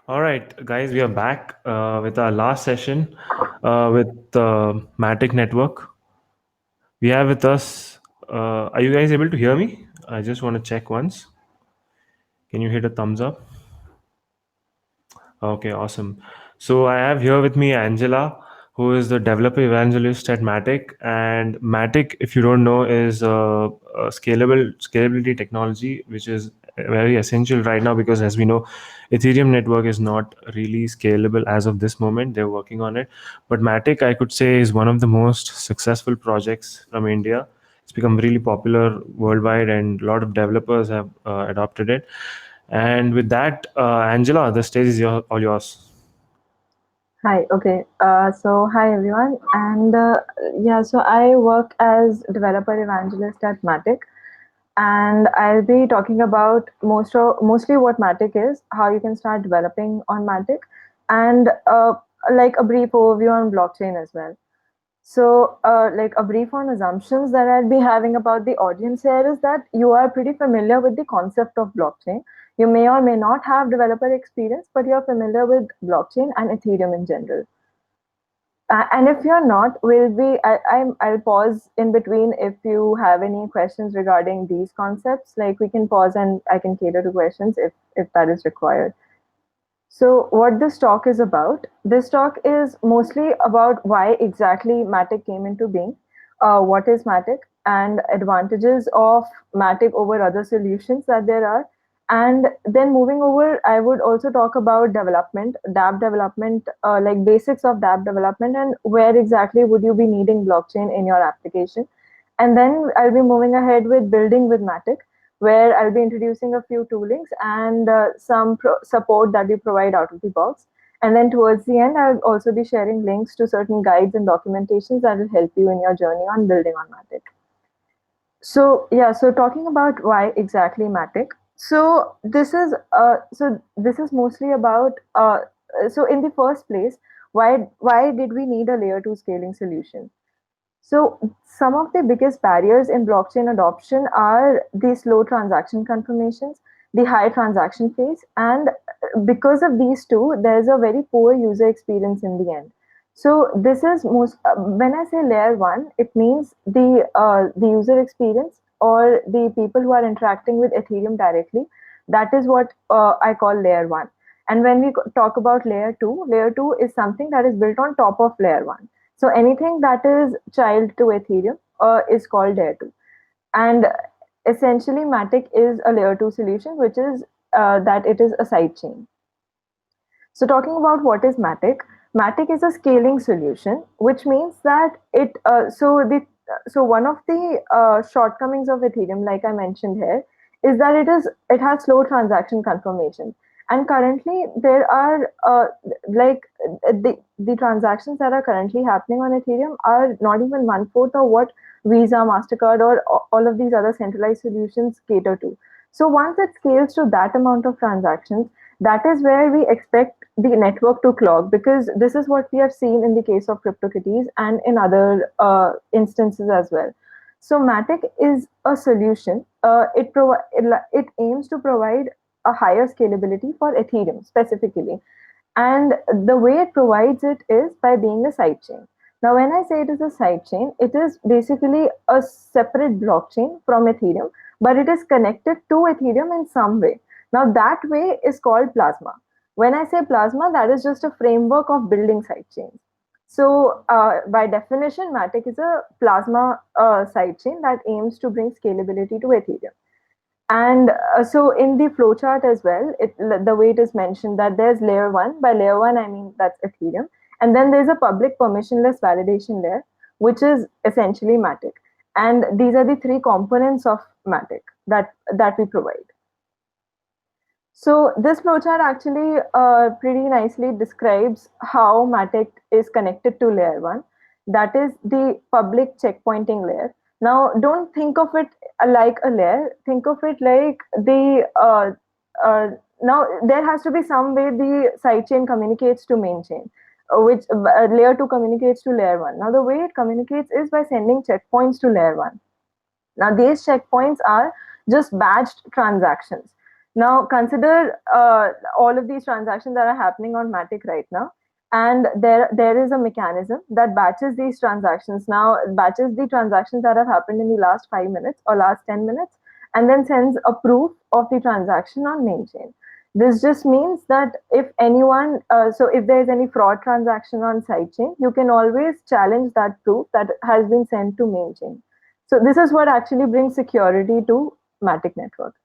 All right, guys, we are back with our last session with the Matic Network. We have with us. Are you guys able to hear me? I just want to check once. Can you hit a thumbs up? Okay, awesome. So I have here with me Angela, who is the developer evangelist at Matic. And Matic, if you don't know, is a scalability technology, which is very essential right now because, as we know, Ethereum network is not really scalable as of this moment. They're working on it, but Matic, I could say, is one of the most successful projects from India. It's become really popular worldwide, and a lot of developers have adopted it. And with that, Angela, the stage is all yours. Hi, okay. Hi everyone. So I work as developer evangelist at Matic, and I'll be talking about mostly what Matic is, how you can start developing on Matic, and like a brief overview on blockchain as well. Like a brief on assumptions that I'd be having about the audience here is that you are pretty familiar with the concept of blockchain. You may or may not have developer experience, but you're familiar with blockchain and Ethereum in general. And if you're not, I'll pause in between if you have any questions regarding these concepts. Like we can pause and I can cater to questions if that is required. So, what this talk is about? This talk is mostly about why exactly Matic came into being, what is Matic, and advantages of Matic over other solutions that there are. And then moving over, I would also talk about development, dApp development, like basics of dApp development, and where exactly would you be needing blockchain in your application. And then I'll be moving ahead with building with Matic, where I'll be introducing a few toolings and some support that we provide out of the box. And then towards the end, I'll also be sharing links to certain guides and documentations that will help you in your journey on building on Matic. So talking about why exactly Matic. So this is mostly about so in the first place, why did we need a layer 2 scaling solution? So, some of the biggest barriers in blockchain adoption are the slow transaction confirmations, the high transaction fees, and because of these two, there's a very poor user experience in the end. So, this is most when I say layer one, it means the user experience or the people who are interacting with Ethereum directly. That is what I call layer one. And when we talk about layer two is something that is built on top of layer one. So anything that is child to Ethereum is called layer 2. And essentially, Matic is a layer 2 solution, which is that it is a sidechain. So talking about what is Matic, Matic is a scaling solution, which means that so one of the shortcomings of Ethereum, like I mentioned here, is that it has slow transaction confirmation. And currently, there are the transactions that are currently happening on Ethereum are not even one fourth of what Visa, Mastercard, or all of these other centralized solutions cater to. So once it scales to that amount of transactions, that is where we expect the network to clog, because this is what we have seen in the case of CryptoKitties and in other instances as well. So Matic is a solution. It aims to provide a higher scalability for Ethereum specifically, and the way it provides it is by being a sidechain. Now, when I say it is a sidechain, it is basically a separate blockchain from Ethereum, but it is connected to Ethereum in some way. Now, that way is called Plasma. When I say Plasma, that is just a framework of building sidechains. So, by definition, Matic is a Plasma sidechain that aims to bring scalability to Ethereum. And so in the flowchart as well, the way it is mentioned that there's layer one. By layer one, I mean that's Ethereum. And then there's a public permissionless validation layer, which is essentially Matic. And these are the three components of Matic that we provide. So this flowchart actually pretty nicely describes how Matic is connected to layer one. That is the public checkpointing layer. Now, don't think of it like a layer. Think of it like uh, now there has to be some way the sidechain communicates to main chain, which layer two communicates to layer one. Now, the way it communicates is by sending checkpoints to layer one. Now, these checkpoints are just batched transactions. Now consider all of these transactions that are happening on Matic right now, and there is a mechanism that batches these transactions. Now batches the transactions that have happened in the last 5 minutes or last 10 minutes, and then sends a proof of the transaction on main chain. This just means that if anyone, so if there is any fraud transaction on sidechain, you can always challenge that proof that has been sent to main chain. So this is what actually brings security to Matic network.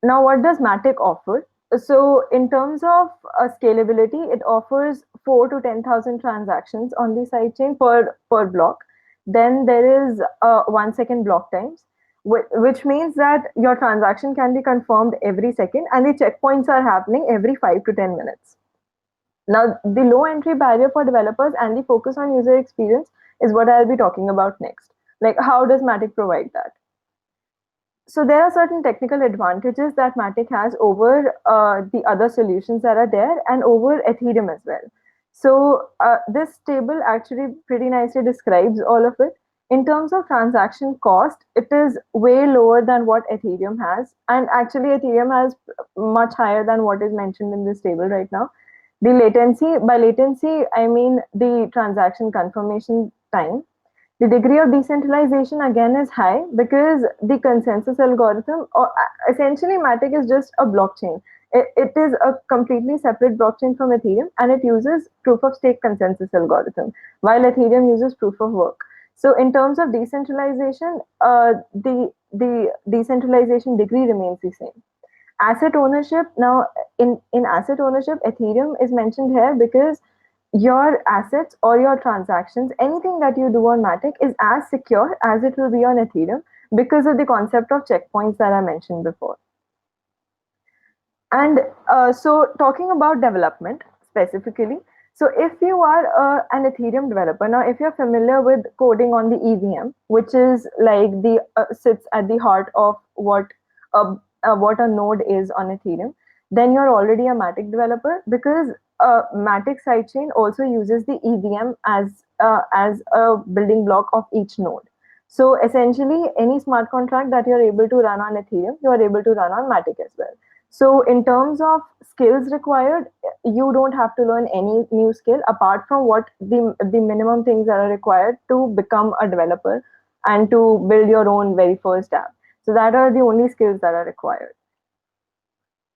Now, what does Matic offer? So, in terms of scalability, it offers 4 to 10,000 transactions on the sidechain per block. Then there is 1 second block times, which means that your transaction can be confirmed every second, and the checkpoints are happening every 5 to 10 minutes. Now, the low entry barrier for developers and the focus on user experience is what I'll be talking about next. Like, how does Matic provide that? So there are certain technical advantages that Matic has over the other solutions that are there and over Ethereum as well. So this table actually pretty nicely describes all of it. In terms of transaction cost, it is way lower than what Ethereum has, and actually Ethereum has much higher than what is mentioned in this table right now. The latency, by latency, I mean the transaction confirmation time. The degree of decentralization again is high because the consensus algorithm, or essentially Matic is just a blockchain. It is a completely separate blockchain from Ethereum, and it uses proof of stake consensus algorithm, while Ethereum uses proof of work. So in terms of decentralization, the decentralization degree remains the same. Asset ownership, now in asset ownership, Ethereum is mentioned here because your assets or your transactions, anything that you do on Matic is as secure as it will be on Ethereum because of the concept of checkpoints that I mentioned before. And so, talking about development specifically, so if you are an Ethereum developer, now if you're familiar with coding on the EVM, which is like the sits at the heart of what a node is on Ethereum, then you're already a Matic developer because Matic sidechain also uses the EVM as a building block of each node. So essentially, any smart contract that you're able to run on Ethereum, you are able to run on Matic as well. So, in terms of skills required, you don't have to learn any new skill apart from what the minimum things that are required to become a developer and to build your own very first app. So, that are the only skills that are required.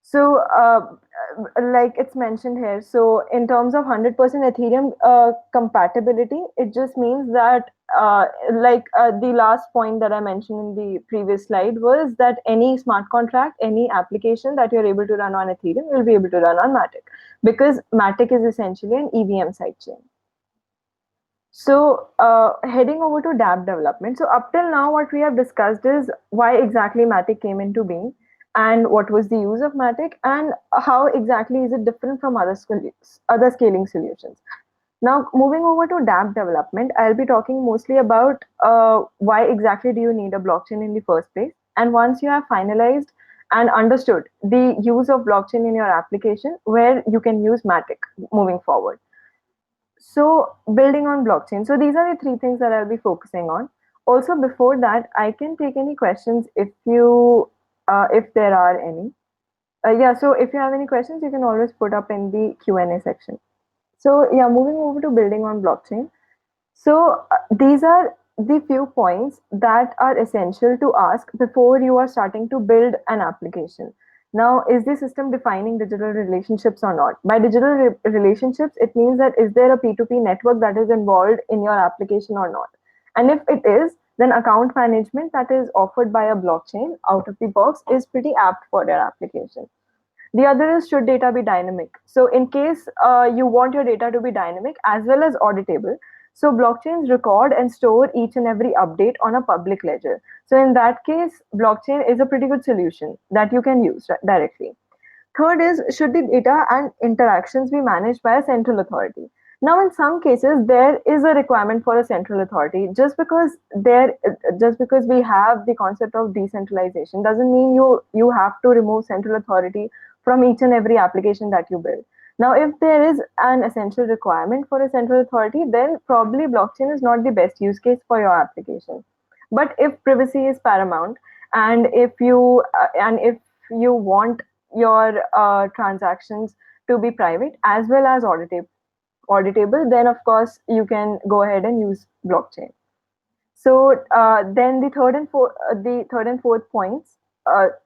So, like it's mentioned here, so in terms of 100% Ethereum compatibility, it just means that, the last point that I mentioned in the previous slide was that any smart contract, any application that you're able to run on Ethereum, you'll be able to run on Matic because Matic is essentially an EVM sidechain. So, heading over to dApp development. So, up till now, what we have discussed is why exactly Matic came into being and what was the use of Matic and how exactly is it different from other scaling solutions. Now, moving over to dApp development, I'll be talking mostly about why exactly do you need a blockchain in the first place. And once you have finalized and understood the use of blockchain in your application, where you can use Matic moving forward. So, building on blockchain. So, these are the three things that I'll be focusing on. Also, before that, I can take any questions if there are any. Yeah, so if you have any questions, you can always put up in the Q&A section. So, yeah, moving over to building on blockchain. So, these are the few points that are essential to ask before you are starting to build an application. Now, is the system defining digital relationships or not? By digital relationships, it means that is there a P2P network that is involved in your application or not? And if it is, then account management that is offered by a blockchain out of the box is pretty apt for your application. The other is should data be dynamic. So in case you want your data to be dynamic as well as auditable, so blockchains record and store each and every update on a public ledger. So in that case, blockchain is a pretty good solution that you can use directly. Third is should the data and interactions be managed by a central authority? Now, in some cases, there is a requirement for a central authority. Just because we have the concept of decentralization, doesn't mean you have to remove central authority from each and every application that you build. Now, if there is an essential requirement for a central authority, then probably blockchain is not the best use case for your application. But if privacy is paramount, and if you want your transactions to be private as well as auditable, then of course you can go ahead and use blockchain. So then the third and fourth points,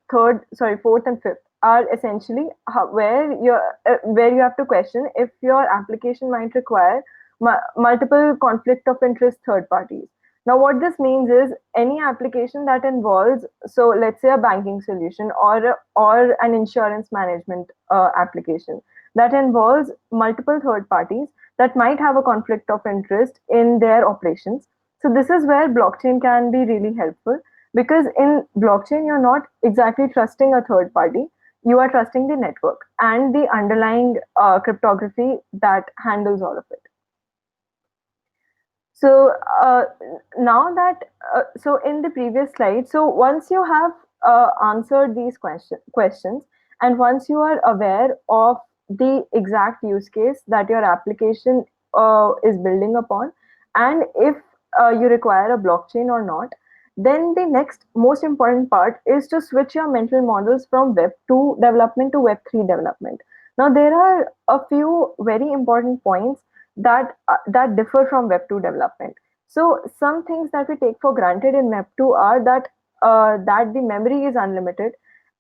fourth and fifth are essentially where you have to question if your application might require multiple conflict of interest third parties. Now, what this means is any application that involves, so let's say a banking solution or an insurance management application that involves multiple third parties that might have a conflict of interest in their operations. So this is where blockchain can be really helpful, because in blockchain you're not exactly trusting a third party, you are trusting the network and the underlying cryptography that handles all of it. So now that so in the previous slide, so once you have answered these questions, and once you are aware of the exact use case that your application is building upon, and if you require a blockchain or not, then the next most important part is to switch your mental models from Web 2 development to Web 3 development. Now there are a few very important points that differ from Web 2 development. So some things that we take for granted in Web 2 are that the memory is unlimited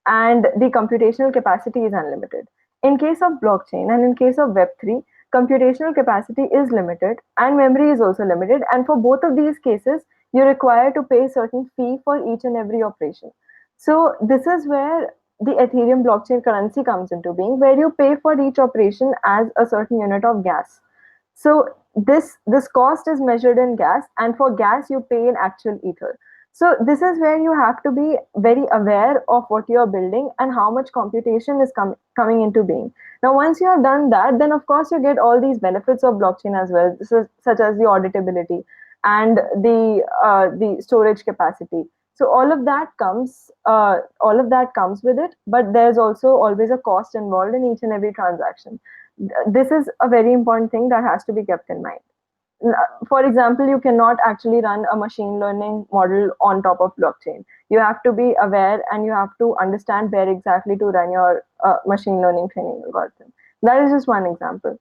and the computational capacity is unlimited. In case of blockchain and in case of Web 3, computational capacity is limited and memory is also limited. And for both of these cases, you require to pay certain fee for each and every operation. So this is where the Ethereum blockchain currency comes into being, where you pay for each operation as a certain unit of gas. So this cost is measured in gas, and for gas you pay in actual ether. So this is where you have to be very aware of what you are building and how much computation is coming into being. Now, once you have done that, then of course you get all these benefits of blockchain as well, such as the auditability and the storage capacity. So all of that comes with it, but there's also always a cost involved in each and every transaction. This is a very important thing that has to be kept in mind. For example, you cannot actually run a machine learning model on top of blockchain. You have to be aware and you have to understand where exactly to run your machine learning training algorithm. That is just one example.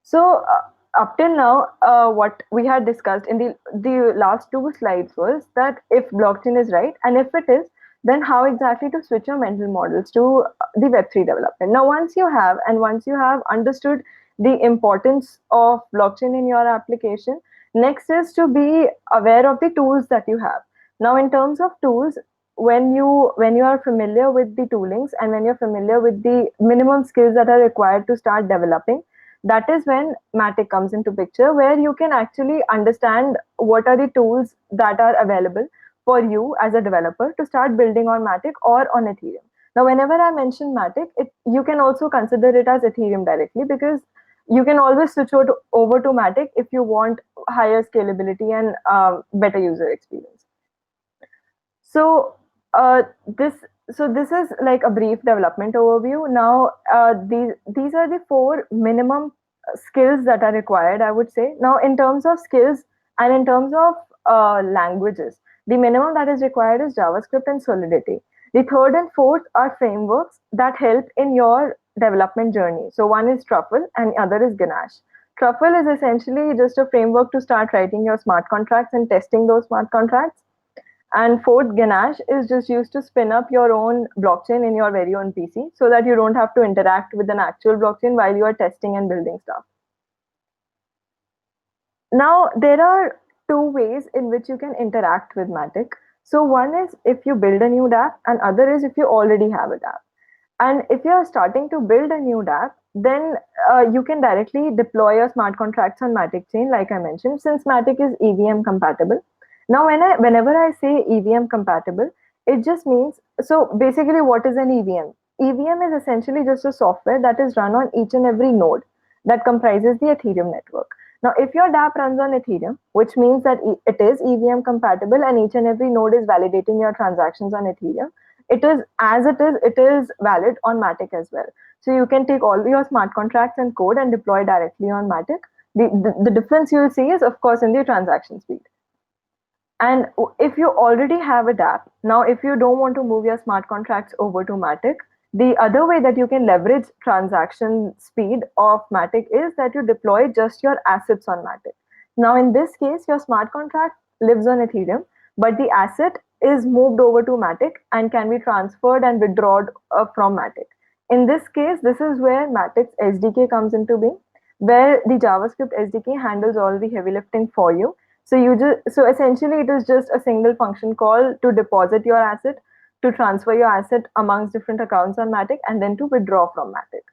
So up till now, what we had discussed in the last two slides was that if blockchain is right, and if it is, then how exactly to switch your mental models to the Web3 development. Now, once you have understood the importance of blockchain in your application, next is to be aware of the tools that you have. Now, in terms of tools, when you are familiar with the toolings and when you're familiar with the minimum skills that are required to start developing, that is when Matic comes into picture, where you can actually understand what are the tools that are available for you as a developer to start building on Matic or on Ethereum. Now, whenever I mention Matic, you can also consider it as Ethereum directly, because you can always switch over to Matic if you want higher scalability and better user experience. So this this is like a brief development overview. Now these are the four minimum skills that are required, I would say. Now, in terms of skills and in terms of languages, the minimum that is required is JavaScript and Solidity. The third and fourth are frameworks that help in your development journey. So one is Truffle and the other is Ganache. Truffle is essentially just a framework to start writing your smart contracts and testing those smart contracts. And fourth, Ganache is just used to spin up your own blockchain in your very own PC, so that you don't have to interact with an actual blockchain while you are testing and building stuff. Now, there are two ways in which you can interact with Matic. So one is if you build a new dApp, and other is if you already have a dApp. And if you are starting to build a new dApp, then you can directly deploy your smart contracts on Matic chain, like I mentioned, since Matic is EVM compatible. Now, whenever I say EVM compatible, it just means, so basically, what is an EVM? EVM is essentially just a software that is run on each and every node that comprises the Ethereum network. Now, if your dApp runs on Ethereum, which means that it is EVM compatible and each and every node is validating your transactions on Ethereum, it is valid on Matic as well. So you can take all your smart contracts and code and deploy directly on Matic. The difference you'll see is, of course, in the transaction speed. And if you already have a DApp, now if you don't want to move your smart contracts over to Matic, the other way that you can leverage transaction speed of Matic is that you deploy just your assets on Matic. Now, in this case, your smart contract lives on Ethereum, but the asset is moved over to Matic and can be transferred and withdrawn from Matic. In this case, this is where Matic's SDK comes into being, where the JavaScript SDK handles all the heavy lifting for you. So essentially it is just a single function call to deposit your asset, to transfer your asset amongst different accounts on Matic, and then to withdraw from Matic.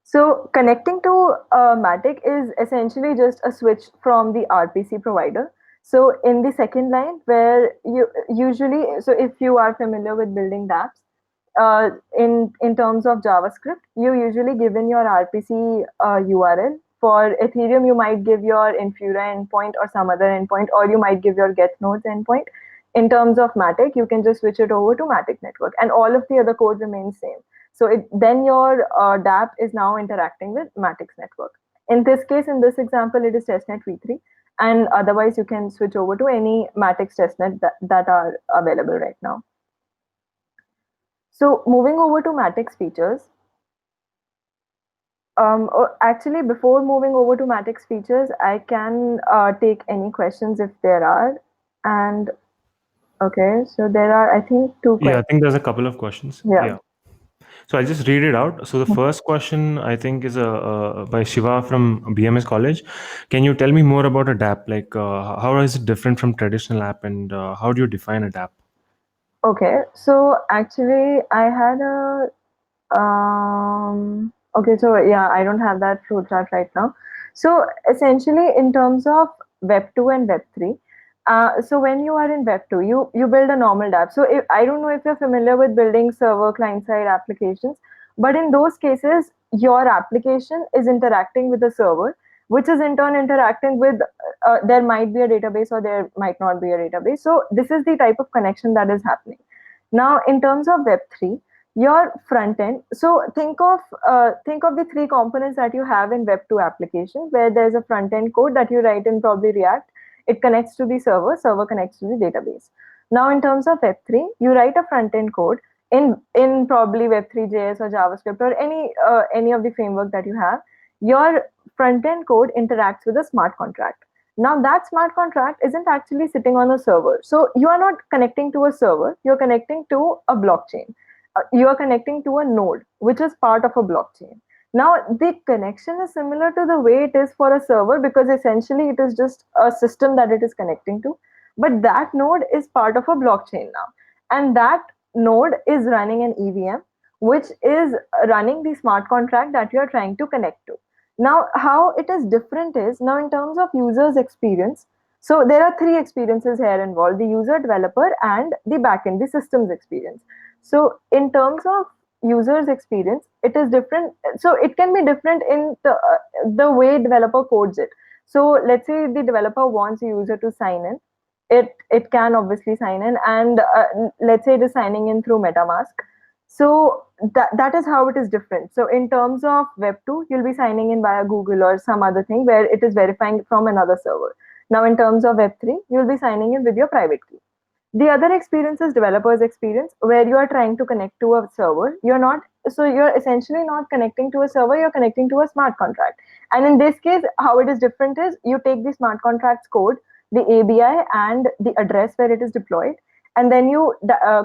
So connecting to Matic is essentially just a switch from the RPC provider. So in the second line, where you usually, so if you are familiar with building dApps, in terms of JavaScript, you usually give in your RPC URL. For Ethereum, you might give your Infura endpoint or some other endpoint, or you might give your get nodes endpoint. In terms of Matic, you can just switch it over to Matic network, and all of the other code remains same. So then your dApp is now interacting with Matic's network. In this case, in this example, it is testnet v3, and otherwise you can switch over to any Matic's testnet that are available right now. So moving over to Matic's features. Actually, before moving over to Matic's features, I can take any questions if there are. And okay, so there are, I think, two Yeah, I questions. think there's a couple of questions. Yeah. Yeah. So I'll just read it out. So the first question I think is by Shiva from BMS College. Can you tell me more about a DApp? Like, how is it different from traditional app, and how do you define a DApp? Okay, so actually, I had a okay, so yeah, I don't have that flow chart right now. So essentially, in terms of Web 2 and Web 3, so when you are in Web 2, you build a normal app. So I don't know if you're familiar with building server client side applications, but in those cases, your application is interacting with the server, which is in turn interacting with there might be a database or there might not be a database. So this is the type of connection that is happening. Now, in terms of Web 3, your front end, so think of the three components that you have in Web 2 application, where there's a front end code that you write in probably React. It connects to the server connects to the database. Now, in terms of Web 3, you write a front end code in probably Web3 JS or JavaScript or any of the framework that you have. Your front end code interacts with a smart contract. Now, that smart contract isn't actually sitting on a server. So you are not connecting to a server, you're connecting to a blockchain. You are connecting to a node, which is part of a blockchain. Now, the connection is similar to the way it is for a server because essentially it is just a system that it is connecting to. But that node is part of a blockchain now. And that node is running an EVM, which is running the smart contract that you are trying to connect to. Now, how it is different is now in terms of user's experience. So there are three experiences here involved: the user, developer, and the backend, the systems experience. So in terms of user's experience, it is different. So it can be different in the way developer codes it. So let's say the developer wants a user to sign in. It can obviously sign in, and let's say it is signing in through MetaMask. So that is how it is different. So in terms of Web 2, you'll be signing in via Google or some other thing where it is verifying from another server. Now in terms of Web 3, you'll be signing in with your private key. The other experience is developer's experience, where you are trying to connect to a server. You're essentially not connecting to a server, you're connecting to a smart contract. And in this case, how it is different is you take the smart contract's code, the ABI, and the address where it is deployed, and then you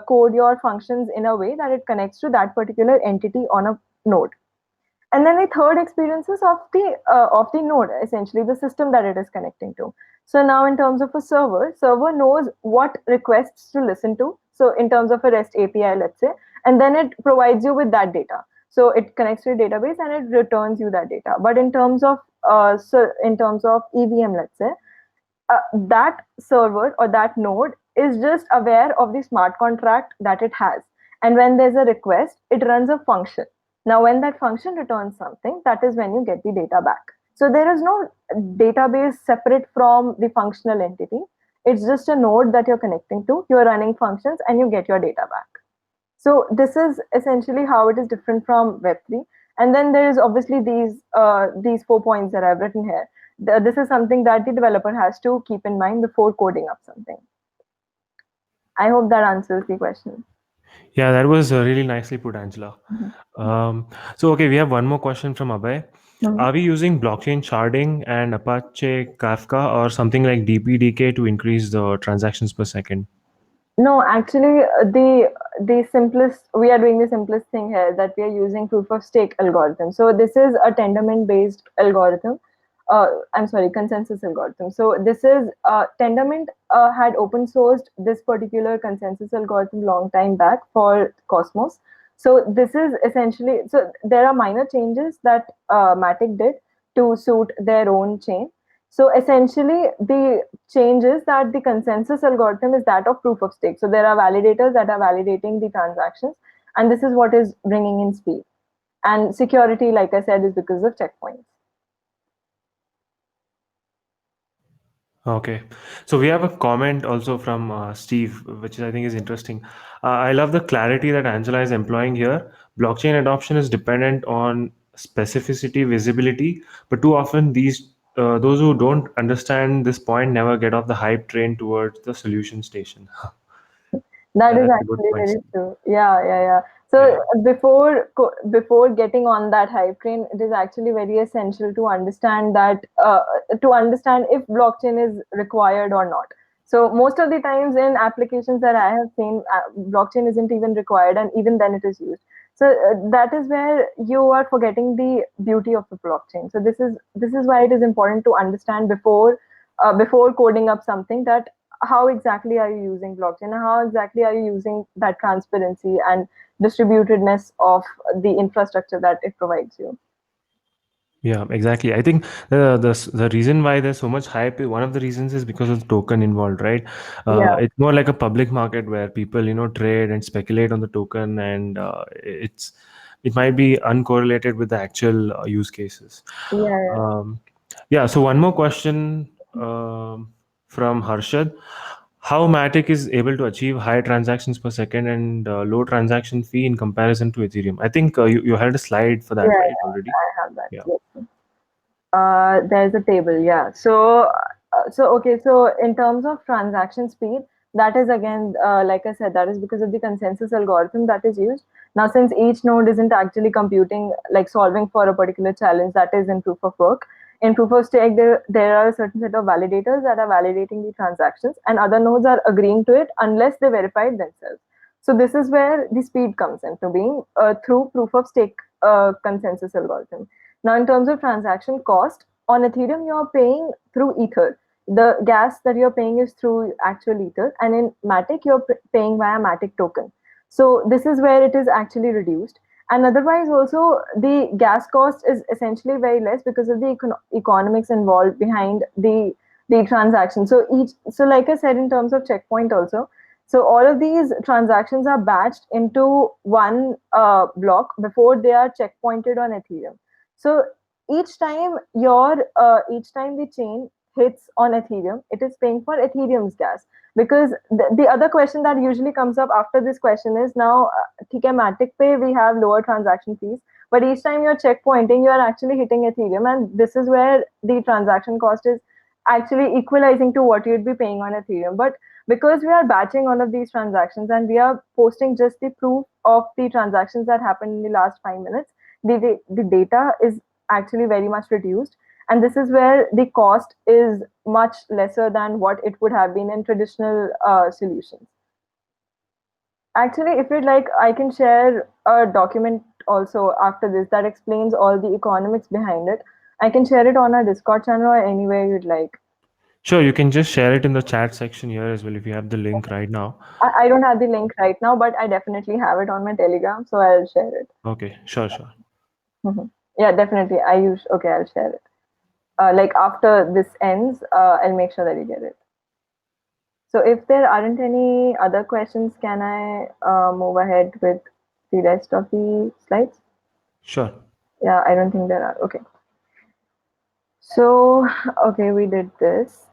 code your functions in a way that it connects to that particular entity on a node. And then the third experience is of the node, essentially the system that it is connecting to. So now in terms of a server knows what requests to listen to. So in terms of a REST API, let's say, and then it provides you with that data. So it connects to a database and it returns you that data. But in terms of EVM, let's say, that server or that node is just aware of the smart contract that it has. And when there's a request, it runs a function. Now, when that function returns something, that is when you get the data back. So there is no database separate from the functional entity. It's just a node that you're connecting to. You're running functions and you get your data back. So this is essentially how it is different from Web3. And then there is obviously these 4 points that I've written here. this is something that the developer has to keep in mind before coding up something. I hope that answers the question. Yeah, that was really nicely put, Angela. Mhm. So, okay, we have one more question from Abhay. Mhm. Are we using blockchain sharding and Apache Kafka or something like DPDK to increase the transactions per second? No, actually, the simplest we are doing the simplest thing here, that we are using proof of stake algorithm. So this is a Tendermint based algorithm. I'm sorry, consensus algorithm. So this is Tendermint had open sourced this particular consensus algorithm long time back for Cosmos. So this is essentially, so there are minor changes that Matic did to suit their own chain. So essentially, the change is that the consensus algorithm is that of proof of stake. So there are validators that are validating the transactions, and this is what is bringing in speed. And security, like I said, is because of checkpoints. Okay, so we have a comment also from Steve, which I think is interesting. I love the clarity that Angela is employing here. Blockchain adoption is dependent on specificity, visibility, but too often those who don't understand this point never get off the hype train towards the solution station. That is That's a good actually point, very Steve. true. Yeah, yeah, yeah. So Yeah. before getting on that hype train, it is actually very essential to understand that to understand if blockchain is required or not. So most of the times in applications that I have seen, blockchain isn't even required, and even then it is used. So that is where you are forgetting the beauty of the blockchain. So this is why it is important to understand before coding up something, that how exactly are you using blockchain, and how exactly are you using that transparency and distributedness of the infrastructure that it provides you. Yeah, exactly. I think the reason why there's so much hype, one of the reasons is because of the token involved, right? Yeah, It's more like a public market where people, trade and speculate on the token, and it might be uncorrelated with the actual use cases. yeah, Um, yeah. So one more question from Harshad: How Matic is able to achieve high transactions per second and low transaction fee in comparison to Ethereum? I think you had a slide for yeah, that, right? Already. yeah, I have that. Yeah. Yes. There's a table, yeah. So okay, so in terms of transaction speed, that is again, like I said, that is because of the consensus algorithm that is used. Now, since each node isn't actually computing, like solving for a particular challenge that is in proof of work, in proof of stake, there are a certain set of validators that are validating the transactions, and other nodes are agreeing to it unless they verify it themselves. So this is where the speed comes into being through proof of stake consensus algorithm. Now, in terms of transaction cost, on Ethereum, you're paying through Ether. The gas that you're paying is through actual Ether, and in Matic, you're paying via Matic token. So, this is where it is actually reduced. And otherwise, also, the gas cost is essentially very less because of the economics involved behind the transaction. So like I said, in terms of checkpoint, also, so all of these transactions are batched into one block before they are checkpointed on Ethereum. So each time the chain hits on Ethereum, it is paying for Ethereum's gas. Because the other question that usually comes up after this question is, now, ठीक है, Matic Pay, we have lower transaction fees, but each time you're checkpointing, you are actually hitting Ethereum, and this is where the transaction cost is actually equalizing to what you'd be paying on Ethereum. But because we are batching all of these transactions and we are posting just the proof of the transactions that happened in the last 5 minutes, the data is actually very much reduced, and this is where the cost is much lesser than what it would have been in traditional solutions. Actually, if you'd like, I can share a document also after this that explains all the economics behind it. I can share it on our Discord channel or anywhere you'd like. Sure, you can just share it in the chat section here as well if you have the link right now. I don't have the link right now, but I definitely have it on my Telegram, so I'll share it. Okay, sure, sure. Mhm. Yeah, definitely. Okay, I'll share it. Like after this ends, I'll make sure that you get it. So if there aren't any other questions, can I move ahead with the rest of the slides? Sure. Yeah, I don't think there are. Okay. So, okay, we did this.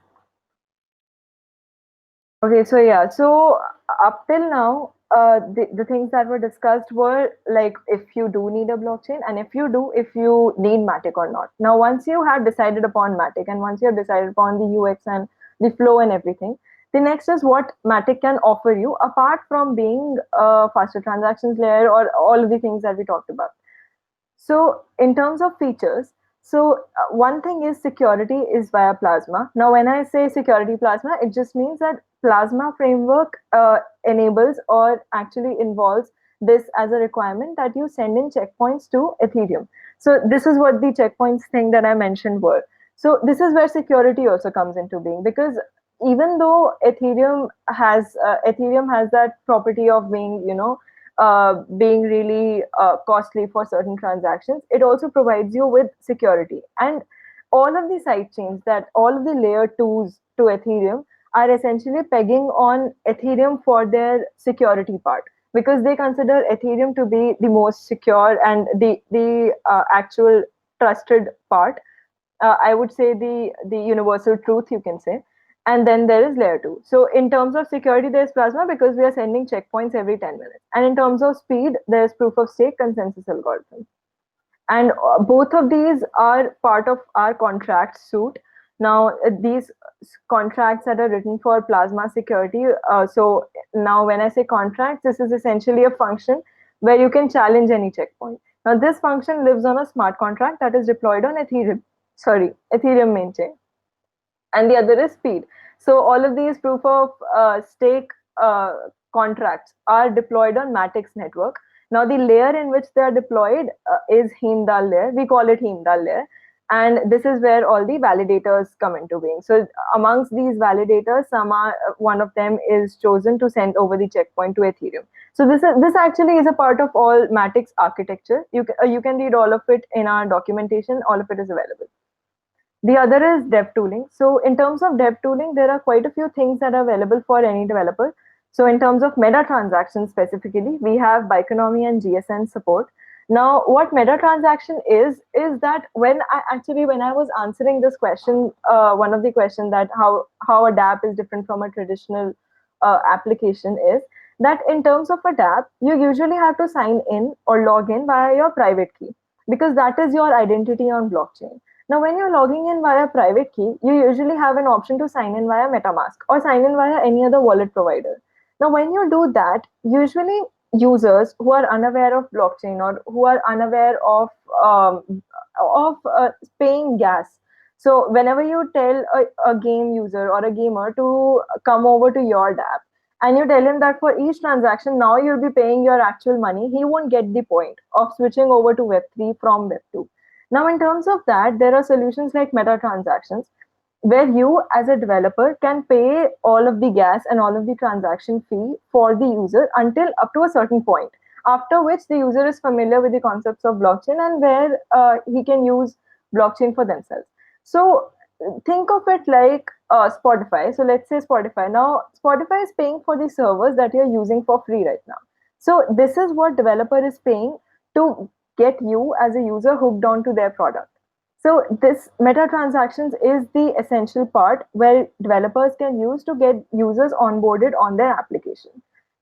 Okay, so yeah, so up till now, the things that were discussed were like if you do need a blockchain, and if you do, if you need Matic or not. Now, once you have decided upon Matic and once you have decided upon the UX and the flow and everything, the next is what Matic can offer you apart from being a faster transactions layer or all of the things that we talked about. So, in terms of features, one thing is security is via Plasma. Now, when I say security Plasma, it just means that Plasma framework enables or actually involves this as a requirement that you send in checkpoints to Ethereum. So, this is what the checkpoints thing that I mentioned were. So, this is where security also comes into being, because even though Ethereum has that property of being, being really costly for certain transactions, it also provides you with security. And all of the side chains, that all of the layer twos to Ethereum, are essentially pegging on Ethereum for their security part, because they consider Ethereum to be the most secure and the actual trusted part. I would say the universal truth, you can say. And then there is layer two. So in terms of security, there's Plasma because we are sending checkpoints every 10 minutes. And in terms of speed, there's proof of stake consensus algorithm. And both of these are part of our contract suite. Now, these contracts that are written for Plasma security. So now, when I say contracts, this is essentially a function where you can challenge any checkpoint. Now, this function lives on a smart contract that is deployed on Ethereum main chain, and the other is speed. So all of these proof of stake contracts are deployed on Matic's network. Now the layer in which they are deployed is Heimdall layer. We call it Heimdall layer. And this is where all the validators come into being. So amongst these validators, one of them is chosen to send over the checkpoint to Ethereum. So this actually is a part of all Matic's architecture. You can read all of it in our documentation. All of it is available. The other is dev tooling. So in terms of dev tooling, there are quite a few things that are available for any developer. So in terms of meta transactions specifically, we have Biconomy and GSN support. Now, what meta transaction is that when I was answering this question, one of the questions that how a dApp is different from a traditional application is that in terms of a dApp, you usually have to sign in or log in via your private key, because that is your identity on blockchain. Now, when you're logging in via private key, you usually have an option to sign in via MetaMask or sign in via any other wallet provider. Now, when you do that, usually users who are unaware of blockchain or who are unaware of paying gas. So, whenever you tell a game user or a gamer to come over to your app, and you tell him that for each transaction now you'll be paying your actual money, he won't get the point of switching over to Web3 from Web2. Now, in terms of that, there are solutions like meta transactions where you, as a developer, can pay all of the gas and all of the transaction fee for the user until up to a certain point, after which the user is familiar with the concepts of blockchain and where he can use blockchain for themselves. So, think of it like Spotify. So, let's say Spotify. Now, Spotify is paying for the servers that you're using for free right now. So, this is what developer is paying to get you as a user hooked onto their product. So this meta transactions is the essential part where developers can use to get users onboarded on their application.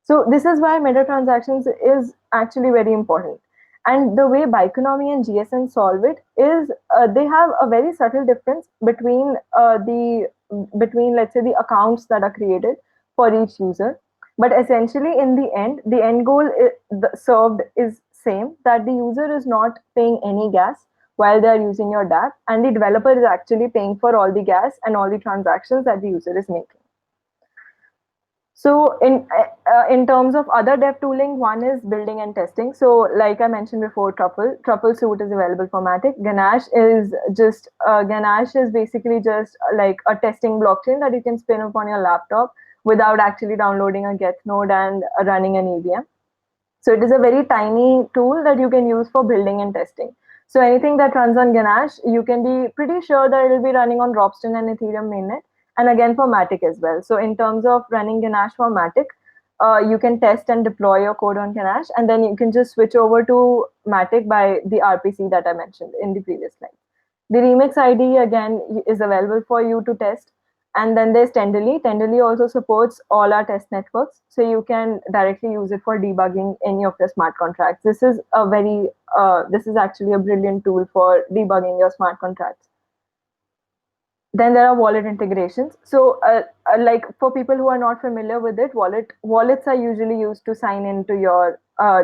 So this is why meta transactions is actually very important. And the way Biconomy and GSN solve it is they have a very subtle difference the between, let's say, the accounts that are created for each user. But essentially, in the end goal served is same, that the user is not paying any gas while they are using your dApp, and the developer is actually paying for all the gas and all the transactions that the user is making. So in terms of other dev tooling, one is building and testing. So like I mentioned before, Truffle Suite is available for Matic. Ganache is basically just like a testing blockchain that you can spin up on your laptop without actually downloading a Geth node and running an EVM. So it is a very tiny tool that you can use for building and testing. So anything that runs on Ganache, you can be pretty sure that it will be running on Ropsten and Ethereum mainnet, and again for Matic as well. So in terms of running Ganache for Matic, you can test and deploy your code on Ganache, and then you can just switch over to Matic by the RPC that I mentioned in the previous slide. The Remix ID again is available for you to test, And then there's Tenderly. Tenderly also supports all our test networks, so you can directly use it for debugging any of your smart contracts. This is actually a brilliant tool for debugging your smart contracts. Then there are wallet integrations. So, like for people who are not familiar with it, wallets are usually used to sign into your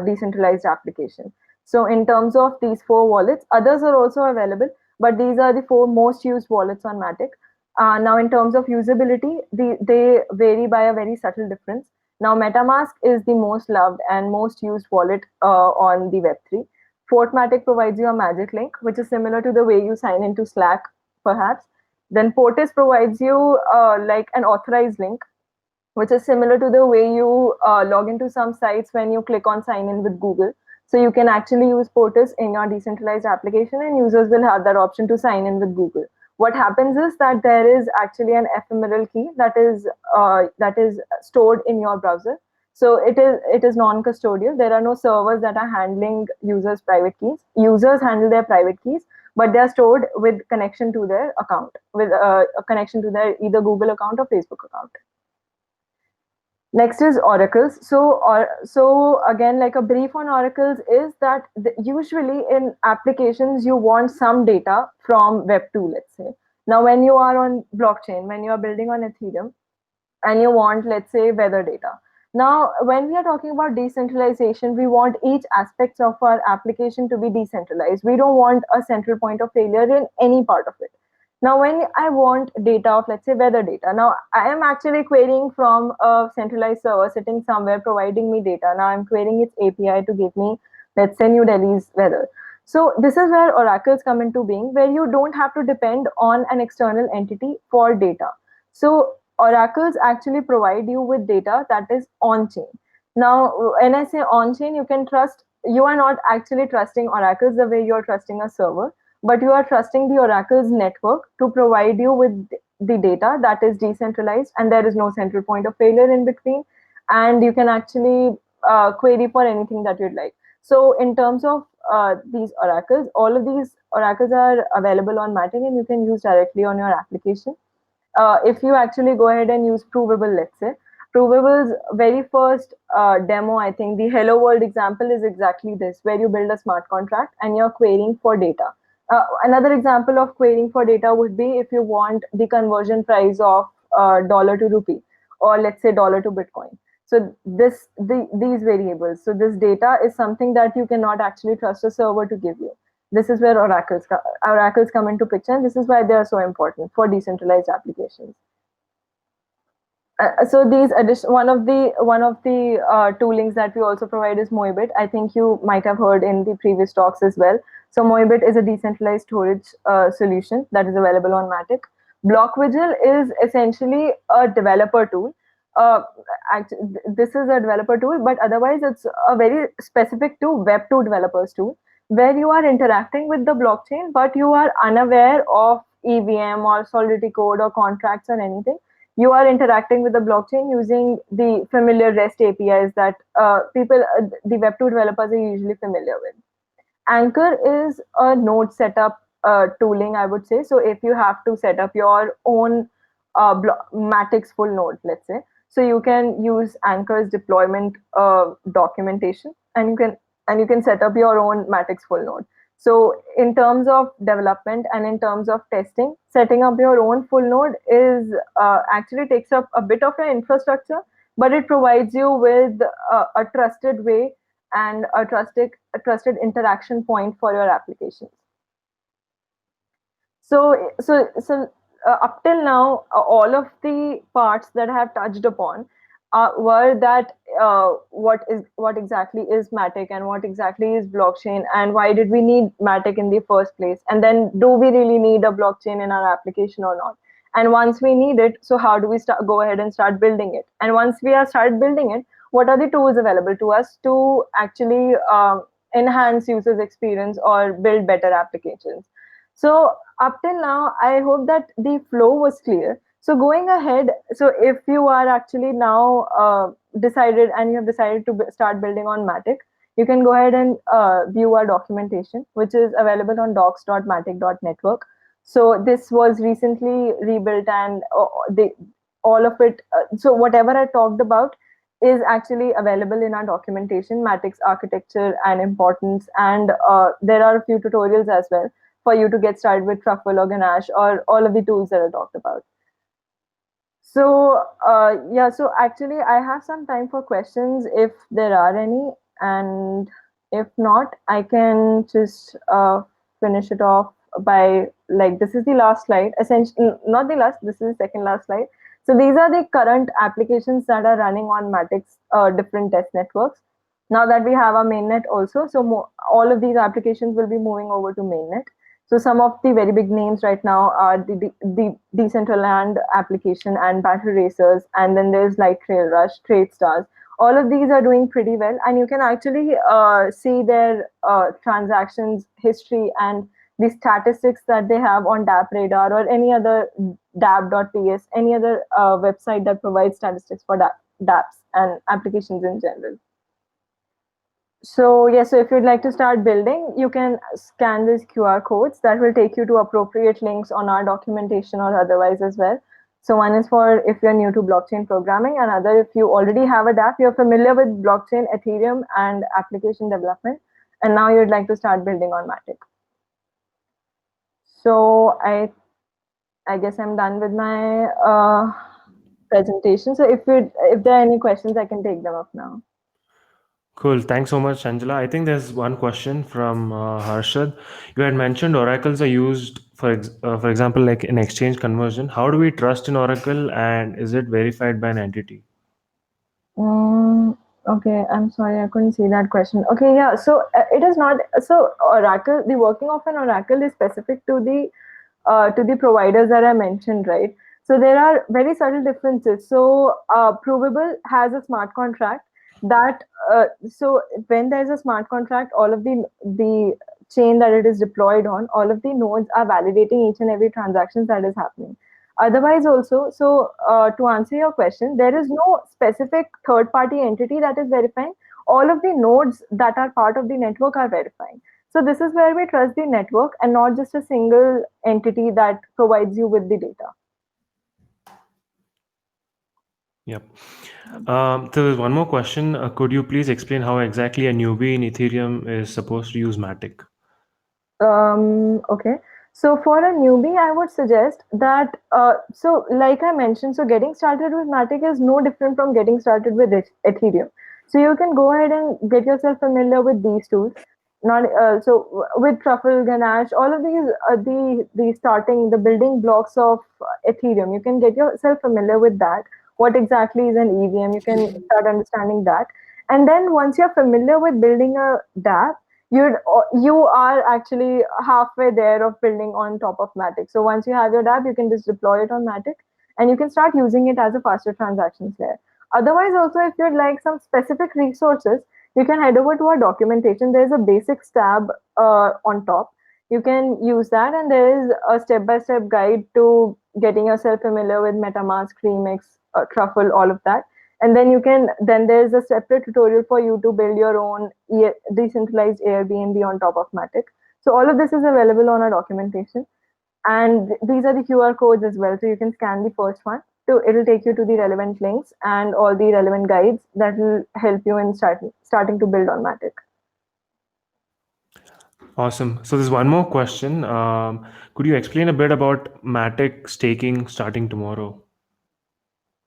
decentralized application. So, in terms of these four wallets, others are also available, but these are the four most used wallets on Matic. Now, in terms of usability, they vary by a very subtle difference. Now, MetaMask is the most loved and most used wallet on the Web3. Fortmatic provides you a magic link, which is similar to the way you sign into Slack, perhaps. Then Portis provides you like an authorized link, which is similar to the way you log into some sites when you click on sign in with Google. So you can actually use Portis in your decentralized application, and users will have that option to sign in with Google. What happens is that there is actually an ephemeral key that is stored in your browser. So it is non-custodial. There are no servers that are handling users' private keys. Users handle their private keys, but they are stored with connection to their account, with a connection to their either Google account or Facebook account. Next is oracles. So again, like a brief on oracles is that usually in applications you want some data from Web2, let's say. Now, when you are on blockchain, when you are building on Ethereum, and you want, let's say, weather data. Now, when we are talking about decentralization, we want each aspect of our application to be decentralized. We don't want a central point of failure in any part of it. Now, when I want data of, let's say, weather data, now I am actually querying from a centralized server sitting somewhere providing me data. Now I'm querying its API to give me, let's say, New Delhi's weather. So this is where oracles come into being, where you don't have to depend on an external entity for data. So oracles actually provide you with data that is on chain. Now, when I say on chain, you are not actually trusting oracles the way you're trusting a server, but you are trusting the oracle's network to provide you with the data that is decentralized, and there is no central point of failure in between, and you can actually query for anything that you'd like. So in terms of these oracles, all of these oracles are available on Matic, and you can use directly on your application. If you actually go ahead and use Provable, let's say, Provable's very first demo, I think the Hello World example is exactly this, where you build a smart contract and you're querying for data. Another example of querying for data would be if you want the conversion price of dollar to rupee, or let's say dollar to Bitcoin. So these variables, so this data is something that you cannot actually trust a server to give you. This is where oracles come into picture, and this is why they are so important for decentralized applications. So these addition one of the toolings that we also provide is Moebit. I think you might have heard in the previous talks as well. So Moebit is a decentralized storage solution that is available on Matic. BlockVigil is essentially a developer tool. Uh, this is a developer tool, but otherwise it's a very specific to Web2 developers tool, where you are interacting with the blockchain, but you are unaware of EVM or Solidity code or contracts or anything. You are interacting with the blockchain using the familiar REST APIs that the Web2 developers are usually familiar with. Anchor is a node setup tooling, I would say. So if you have to set up your own Matic's full node, let's say, so you can use Anchor's deployment documentation, and you can set up your own Matic's full node. So in terms of development and in terms of testing, setting up your own full node is actually takes up a bit of your infrastructure, but it provides you with a trusted way and a trusted interaction point for your applications. So up till now, all of the parts that I have touched upon were that what exactly is Matic and what exactly is blockchain, and why did we need Matic in the first place, and then do we really need a blockchain in our application or not? And once we need it, so how do we go ahead and start building it? And once we are start building it, what are the tools available to us to actually enhance users experience or build better applications? So up till now, I hope that the flow was clear. So going ahead, so if you are actually now decided and you have decided to start building on Matic, you can go ahead and view our documentation, which is available on docs.matic.network. So this was recently rebuilt, and all of it. So whatever I talked about is actually available in our documentation, Matic's architecture and importance, and there are a few tutorials as well for you to get started with Truffle or Ganache or all of the tools that I talked about. So, yeah, so actually, I have some time for questions if there are any, and if not, I can just finish it off by like this is the last slide, essentially, not the last, this is the second last slide. So, these are the current applications that are running on Matic's different test networks. Now that we have our mainnet also, so all of these applications will be moving over to mainnet. So some of the very big names right now are the Decentraland application and Battle Racers, and then there's like Trail Rush, Trade Stars. All of these are doing pretty well, and you can actually see their transactions history and the statistics that they have on DApp Radar or any other DApp.ts, any other website that provides statistics for DApps and applications in general. So yes, so if you'd like to start building, you can scan these QR codes that will take you to appropriate links on our documentation or otherwise as well. So one is for if you're new to blockchain programming, another if you already have a DApp, you're familiar with blockchain, Ethereum, and application development, and now you'd like to start building on Matic. So I guess I'm done with my presentation. So if there are any questions, I can take them up now. Cool. Thanks so much, Angela. I think there's one question from Harshad. You had mentioned oracles are used for example, like in exchange conversion. How do we trust an oracle, and is it verified by an entity? Okay, I'm sorry, I couldn't see that question. Okay, yeah, so it is not so Oracle. The working of an Oracle is specific to the providers that I mentioned, right? So there are very subtle differences. So Provable has a smart contract that so when there's a smart contract, all of the chain that it is deployed on, all of the nodes are validating each and every transaction that is happening. Otherwise, also, so to answer your question, there is no specific third party entity that is verifying. All of the nodes that are part of the network are verifying. So this is where we trust the network and not just a single entity that provides you with the data. Yep. So there's one more question. Could you please explain how exactly a newbie in Ethereum is supposed to use Matic? Okay. So for a newbie, I would suggest that, so like I mentioned, so getting started with Matic is no different from getting started with Ethereum. So you can go ahead and get yourself familiar with these tools. Not with Truffle, Ganache, all of these, the building blocks of Ethereum. You can get yourself familiar with that. What exactly is an EVM? You can start understanding that, and then once you're familiar with building a DApp, you are actually halfway there of building on top of Matic. So once you have your DApp, you can just deploy it on Matic, and you can start using it as a faster transactions layer. Otherwise, also if you'd like some specific resources, you can head over to our documentation. There's a basics tab on top. You can use that, and there is a step-by-step guide to getting yourself familiar with MetaMask, Remix, Truffle, all of that. And then there's a separate tutorial for you to build your own decentralized Airbnb on top of Matic. So all of this is available on our documentation, and these are the QR codes as well. So you can scan the first one. So it'll take you to the relevant links and all the relevant guides that will help you in starting to build on Matic. Awesome. So there's one more question. Could you explain a bit about Matic staking starting tomorrow?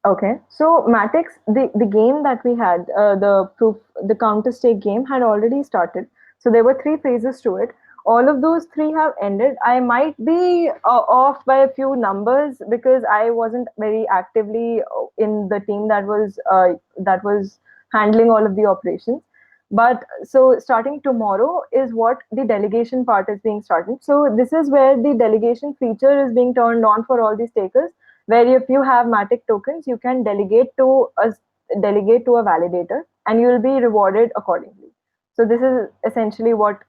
Okay, so Matix, the game that we had, the Counter Stake game had already started. So there were three phases to it. All of those three have ended. I might be off by a few numbers because I wasn't very actively in the team that was handling all of the operations. But so starting tomorrow is what the delegation part is being started. So this is where the delegation feature is being turned on for all the stakers, where if you have Matic tokens, you can delegate to a validator, and you will be rewarded accordingly. So this is essentially what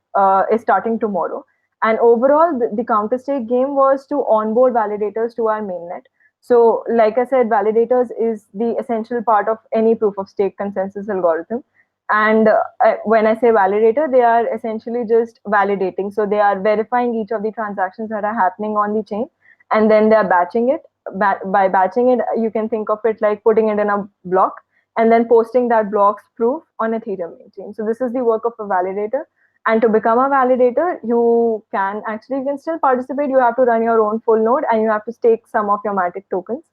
is starting tomorrow. And overall, the counter stake game was to onboard validators to our mainnet. So, like I said, validators is the essential part of any proof of stake consensus algorithm. And when I say validator, they are essentially just validating. So they are verifying each of the transactions that are happening on the chain, and then they are batching it. By batching it, you can think of it like putting it in a block and then posting that block's proof on Ethereum main chain. So this is the work of a validator. And to become a validator, you can still participate. You have to run your own full node and you have to stake some of your Matic tokens.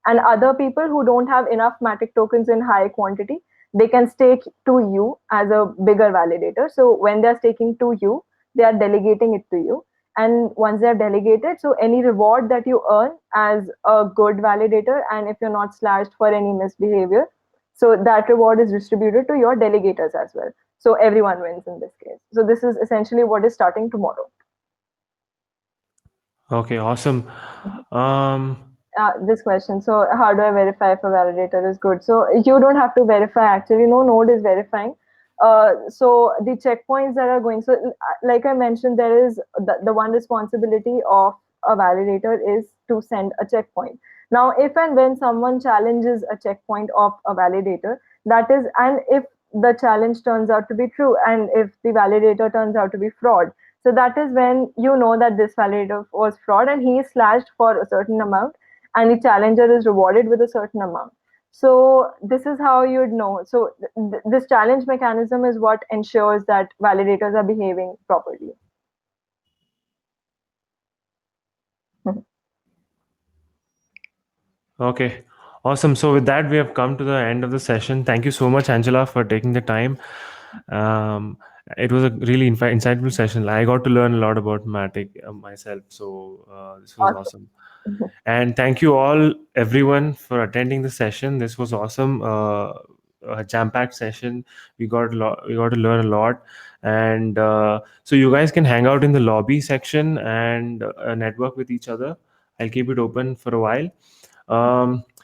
And other people who don't have enough Matic tokens in high quantity, they can stake to you as a bigger validator. So when they're staking to you, they are delegating it to you. And once they're delegated, so any reward that you earn as a good validator, and if you're not slashed for any misbehavior, so that reward is distributed to your delegators as well. So everyone wins in this case. So this is essentially what is starting tomorrow. Okay, awesome. Um, This question. So, how do I verify if a validator is good? So, you don't have to verify actually, no node is verifying. So, the checkpoints that are going, so like I mentioned, there is the one responsibility of a validator is to send a checkpoint. Now, if and when someone challenges a checkpoint of a validator, that is, and if the challenge turns out to be true, and if the validator turns out to be fraud, so that is when you know that this validator was fraud and he is slashed for a certain amount and the challenger is rewarded with a certain amount. So this is how you'd know. So this challenge mechanism is what ensures that validators are behaving properly. okay, awesome. So with that, we have come to the end of the session. Thank you so much, Angela, for taking the time. Um, it was a really insightful session. I got to learn a lot about Matic myself. So this was Awesome. awesome. And thank you all, everyone, for attending the session. This was awesome. A jam-packed session. We got to learn a lot, and so you guys can hang out in the lobby section and network with each other. I'll keep it open for a while.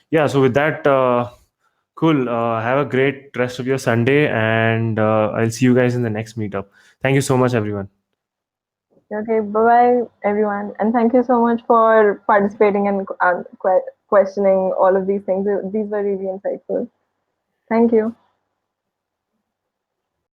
Yeah. So with that, cool. Have a great rest of your Sunday, and I'll see you guys in the next meetup. Thank you so much, everyone. Okay, bye bye, everyone. And thank you so much for participating and questioning all of these things. These were really insightful. Thank you.